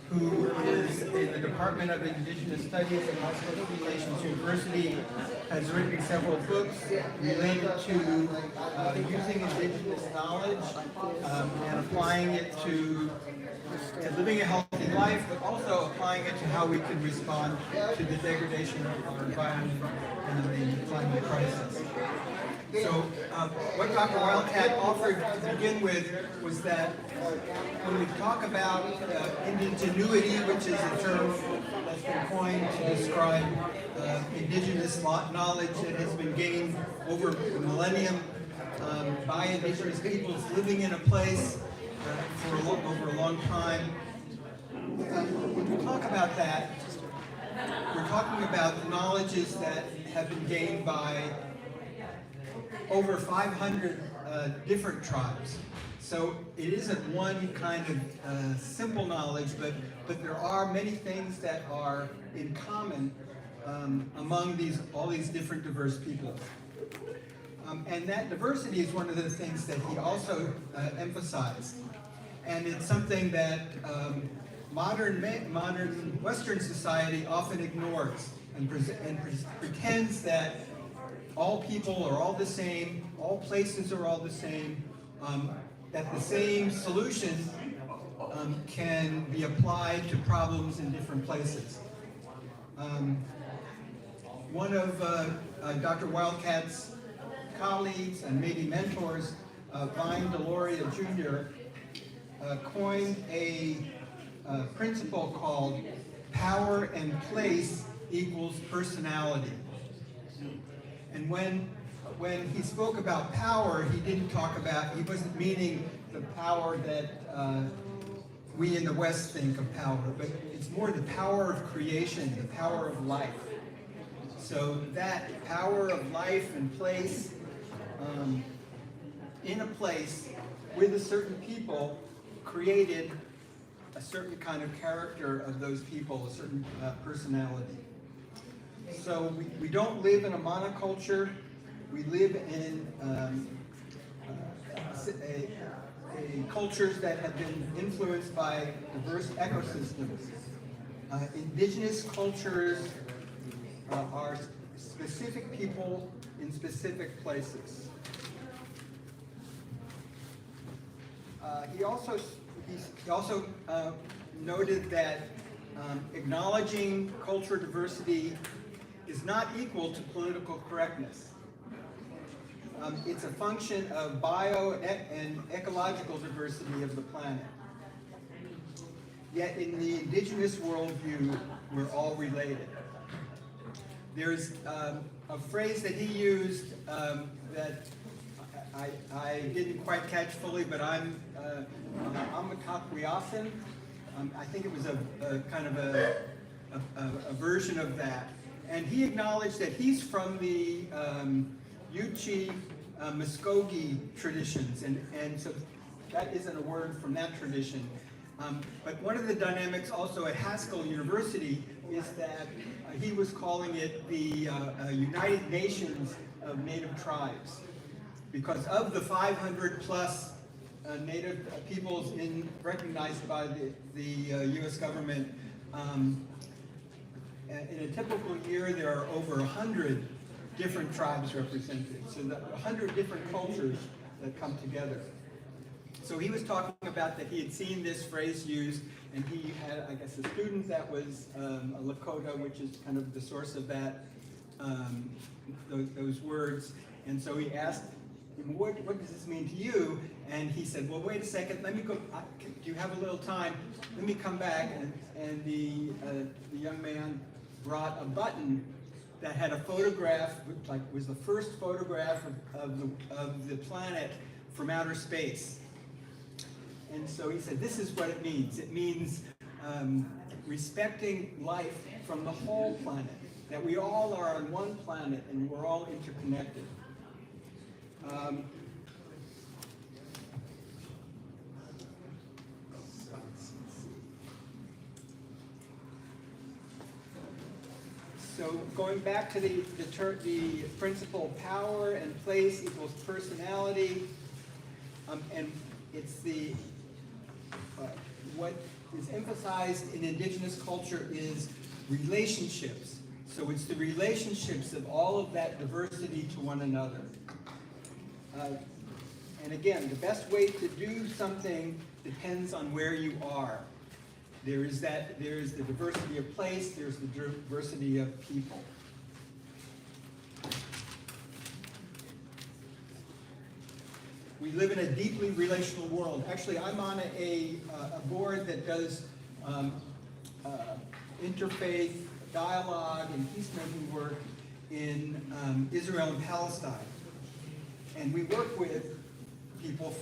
who is in the Department of Indigenous Studies at Hospital Relations University, has written several books related to using indigenous knowledge and applying it to living a healthy life, but also applying it to how we can respond to the degradation of our environment and the climate crisis. So what Dr. Wildcat offered to begin with was that when we talk about indigenuity, which is a term that's been coined to describe indigenous knowledge that has been gained over the millennium by indigenous peoples living in a place over a long time. When we talk about that, we're talking about the knowledges that have been gained by over 500 different tribes. So it isn't one kind of simple knowledge, but there are many things that are in common among all these different diverse peoples. And that diversity is one of the things that he also emphasized. And it's something that modern Western society often ignores and pretends that all people are all the same, all places are all the same, that the same solution can be applied to problems in different places. One of Dr. Wildcat's colleagues and maybe mentors, Vine Deloria Jr., coined a principle called power and place equals personality. And when he spoke about power, he wasn't meaning the power that we in the West think of power, but it's more the power of creation, the power of life. So that power of life and place, in a place with a certain people, created a certain kind of character of those people, a certain personality. So we don't live in a monoculture. We live in cultures that have been influenced by diverse ecosystems. Indigenous cultures are specific people in specific places. He also noted that acknowledging cultural diversity is not equal to political correctness. It's a function of bio and ecological diversity of the planet. Yet in the indigenous worldview, we're all related. There's a phrase that he used that I didn't quite catch fully, but I'm Amakakuyasin. I think it was a kind of a version of that. And he acknowledged that he's from the Yuchi Muskogee traditions, and so that isn't a word from that tradition. But one of the dynamics also at Haskell University is that he was calling it the United Nations of Native Tribes, because of the 500 plus Native peoples recognized by the U.S. government. In a typical year, there are over 100 different tribes represented, so 100 different cultures that come together. So he was talking about that he had seen this phrase used, and he had, I guess, a student that was a Lakota, which is kind of the source of that, those words. And so he asked him, what does this mean to you? And he said, well, wait a second, let me go, do you have a little time? Let me come back. And the young man brought a button that had a photograph, like was the first photograph of the planet from outer space. And so he said, this is what it means. It means respecting life from the whole planet, that we all are on one planet and we're all interconnected. So going back to the principle power and place equals personality, and it's the what is emphasized in indigenous culture is relationships. So it's the relationships of all of that diversity to one another. And again, the best way to do something depends on where you are. There is the diversity of place, there's the diversity of people. We live in a deeply relational world. Actually, I'm on a board that does interfaith dialogue and peacemaking work in Israel and Palestine. And we work with people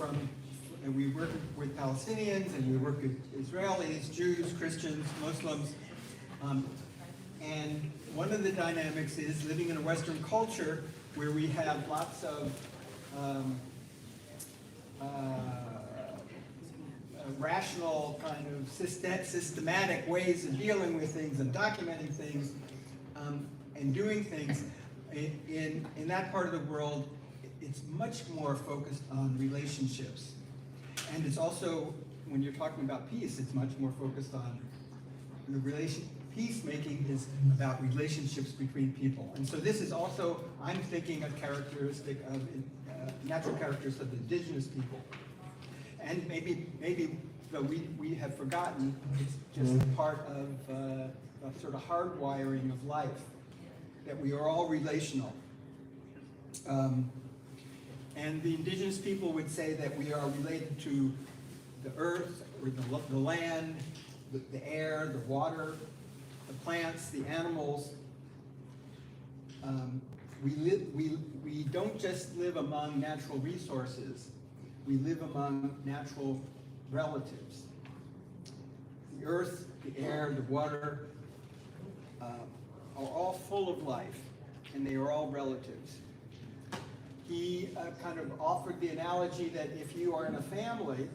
and we work with Palestinians, and we work with Israelis, Jews, Christians, Muslims. And one of the dynamics is living in a Western culture where we have lots of rational kind of systematic ways of dealing with things and documenting things and doing things. In that part of the world, it's much more focused on relationships. And it's also, when you're talking about peace, it's much more focused on the peacemaking is about relationships between people. And so this is also, I'm thinking, a characteristic of natural characteristics of indigenous people. And maybe though we have forgotten, it's just part of a sort of hardwiring of life, that we are all relational. And the indigenous people would say that we are related to the earth, or the land, the air, the water, the plants, the animals. We don't just live among natural resources, we live among natural relatives. The earth, the air, the water are all full of life, and they are all relatives. He kind of offered the analogy that if you are in a family,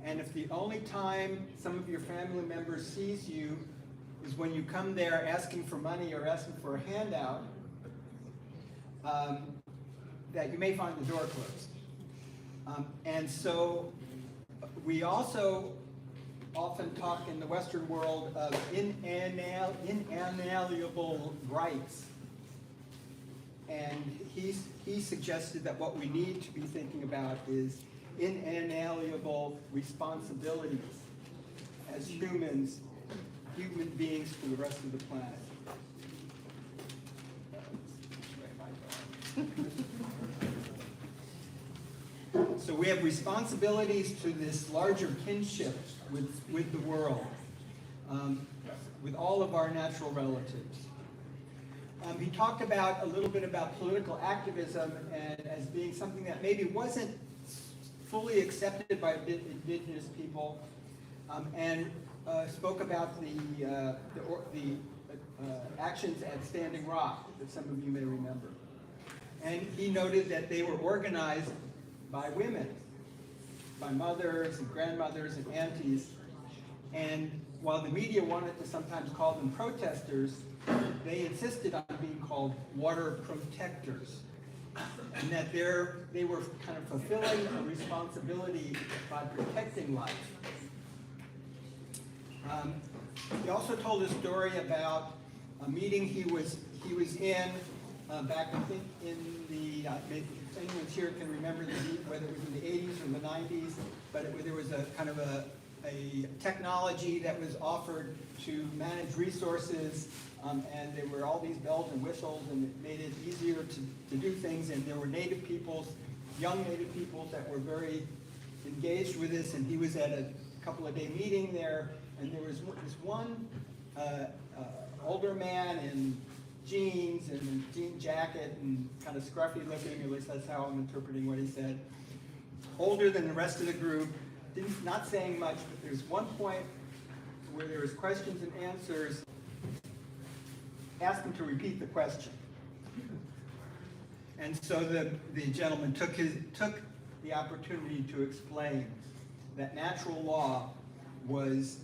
and if the only time some of your family members sees you is when you come there asking for money or asking for a handout, that you may find the door closed. And so we also often talk in the Western world of inalienable rights. And he suggested that what we need to be thinking about is inalienable responsibilities as human beings for the rest of the planet. So we have responsibilities to this larger kinship with the world, with all of our natural relatives. He talked a little bit about political activism and as being something that maybe wasn't fully accepted by indigenous people, and spoke about the actions at Standing Rock that some of you may remember. And he noted that they were organized by women, by mothers and grandmothers and aunties. And while the media wanted to sometimes call them protesters, they insisted on being called water protectors, and that they were kind of fulfilling a responsibility by protecting life. He also told a story about a meeting he was in back, I think, in the, if anyone's here can remember whether it was in the 80s or the 90s, but there was a kind of a technology that was offered to manage resources, and there were all these bells and whistles, and it made it easier to do things, and there were native peoples, young native peoples that were very engaged with this, and he was at a couple of day meeting there, and there was this one older man in jeans and a jean jacket and kind of scruffy looking, at least that's how I'm interpreting what he said, older than the rest of the group, not saying much, but there's one point where there was questions and answers. Asked him to repeat the question. And so the gentleman took the opportunity to explain that natural law was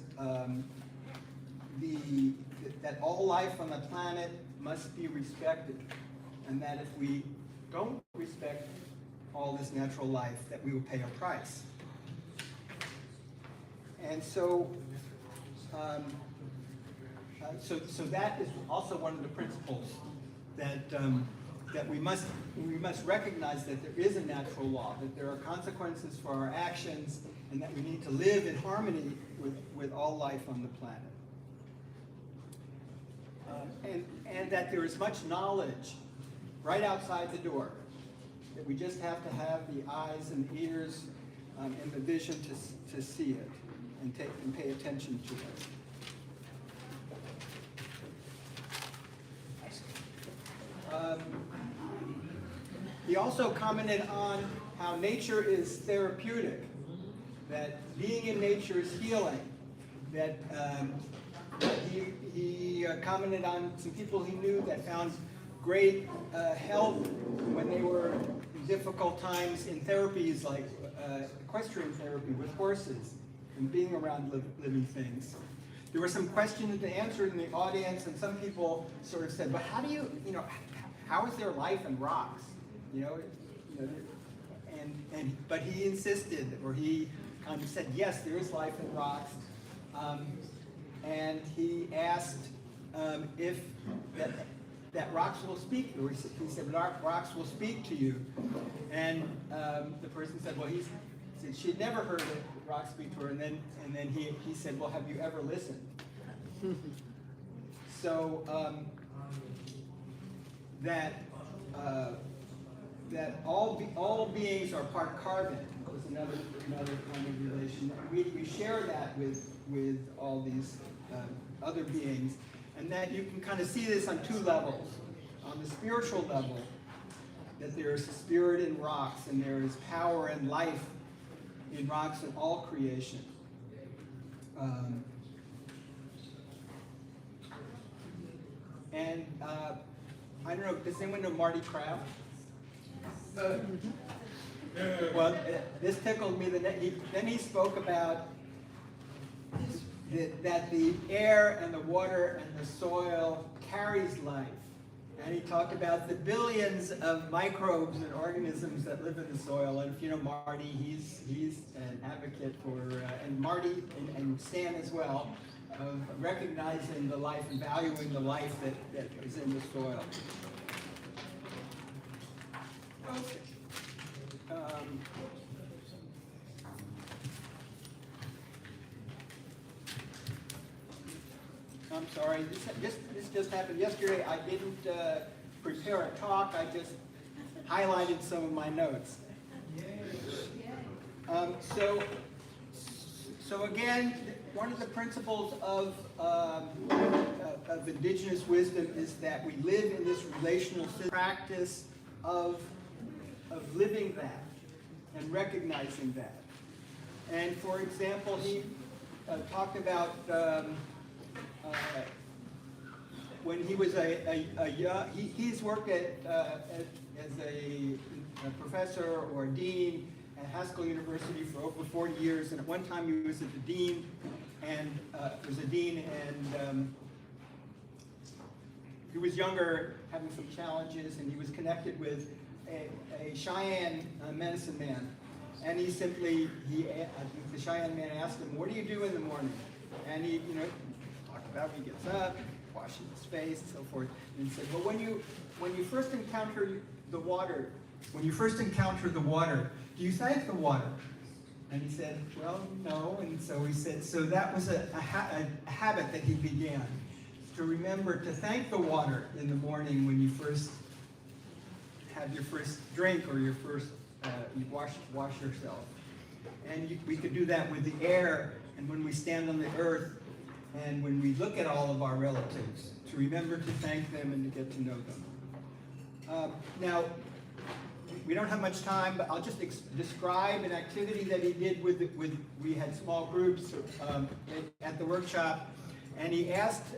that all life on the planet must be respected, and that if we don't respect all this natural life, that we will pay a price. And so So that is also one of the principles that that we must recognize that there is a natural law, that there are consequences for our actions, and that we need to live in harmony with all life on the planet. And that there is much knowledge right outside the door, that we just have to have the eyes and ears and the vision to see it and pay attention to it. He also commented on how nature is therapeutic, that being in nature is healing, that he commented on some people he knew that found great help when they were in difficult times in therapies like equestrian therapy with horses and being around living things. There were some questions to answer in the audience, and some people sort of said, "But how do you know, how is there life in rocks?" But he insisted, or he kind of said, "Yes, there is life in rocks," and he asked if that rocks will speak. Or he said, "Rocks will speak to you," and the person said, "Well, he said she'd never heard it, rocks speak to her," and then he said, "Well, have you ever listened?" So that all beings are part carbon was another kind of relation. We share that with all these other beings, and that you can kind of see this on two levels. On the spiritual level, that there is a spirit in rocks, and there is power and life in rocks and all creation. I don't know, does anyone know Marty Kraft? Well, this tickled me. Then he spoke about that the air and the water and the soil carries life. And he talked about the billions of microbes and organisms that live in the soil. And if you know Marty, he's an advocate for, and Marty and Stan as well, of recognizing the life and valuing the life that is in the soil. Okay. I'm sorry, this just happened yesterday. I didn't prepare a talk, I just highlighted some of my notes. So again, one of the principles of indigenous wisdom is that we live in this relational practice of living that and recognizing that. And for example, he talked about when he was he's worked as a professor or a dean at Haskell University for over 40 years, and at one time he was the dean, and he was younger, having some challenges, and he was connected with a Cheyenne medicine man, and I think the Cheyenne man asked him, "What do you do in the morning?" And he, talked about when he gets up, washing his face, and so forth. And he said, "Well, when you first encounter the water, do you thank the water?" And he said, "Well, no." And so he said, so that was a habit that he began, to remember to thank the water in the morning when you first have your first drink, or your first you wash yourself. And we could do that with the air, and when we stand on the earth, and when we look at all of our relatives, to remember to thank them and to get to know them. Now, we don't have much time, but I'll just describe an activity that he did we had small groups at the workshop, and he asked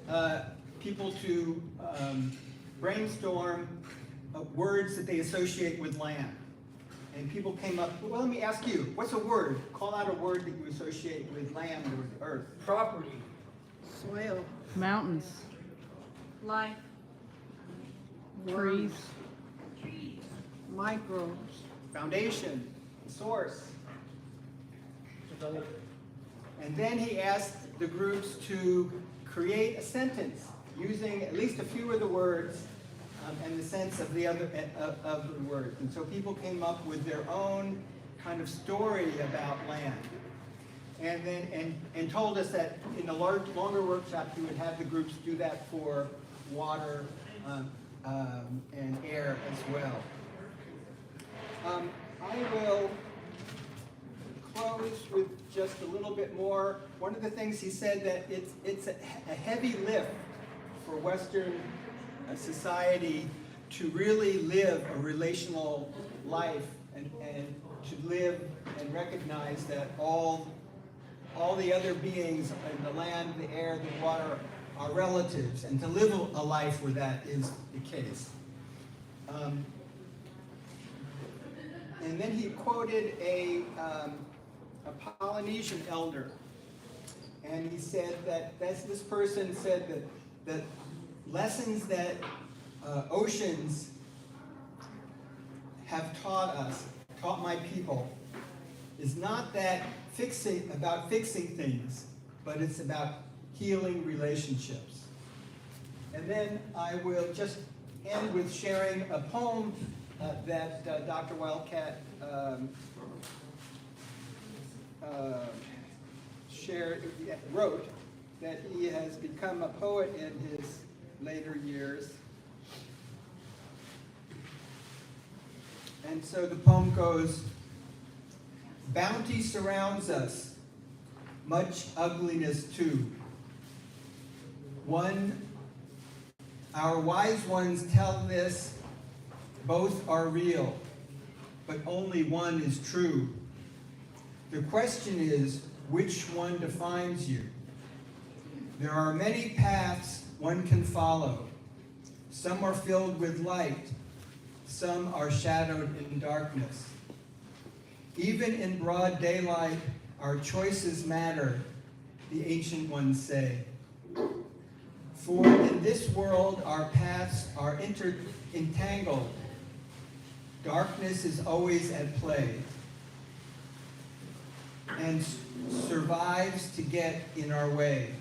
people to brainstorm words that they associate with land. And people came up, "Well, let me ask you, what's a word? Call out a word that you associate with land or with earth." Property. Soil. Mountains. Life. Trees. Microbes. Foundation, source. And then he asked the groups to create a sentence using at least a few of the words and the sense of the other of the words. And so people came up with their own kind of story about land. And then and told us that in a longer workshop he would have the groups do that for water and air as well. I will close with just a little bit more. One of the things he said that it's a heavy lift for Western society to really live a relational life and to live and recognize that all the other beings in the land, the air, the water are relatives, and to live a life where that is the case. And then he quoted a Polynesian elder, and he said that this person said that lessons that oceans have taught my people, is not that about fixing things, but it's about healing relationships. And then I will just end with sharing a poem that Dr. Wildcat wrote, that he has become a poet in his later years. And so the poem goes, bounty surrounds us, much ugliness too. Our wise ones tell this, both are real, but only one is true. The question is, which one defines you? There are many paths one can follow. Some are filled with light, some are shadowed in darkness. Even in broad daylight, our choices matter, the ancient ones say. For in this world, our paths are entangled. Darkness is always at play and survives to get in our way,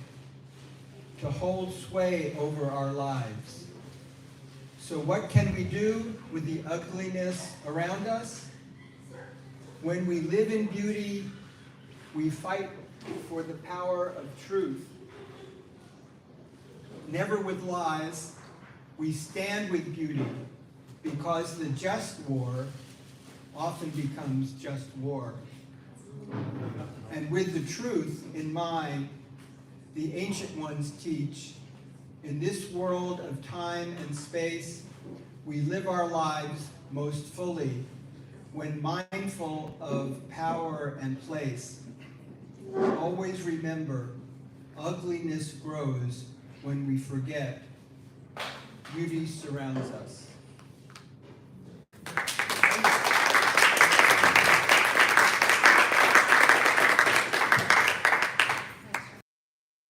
to hold sway over our lives. So what can we do with the ugliness around us? When we live in beauty, we fight for the power of truth. Never with lies, we stand with beauty, because the just war often becomes just war. And with the truth in mind, the ancient ones teach, in this world of time and space, we live our lives most fully when mindful of power and place. Always remember, ugliness grows when we forget. Beauty surrounds us.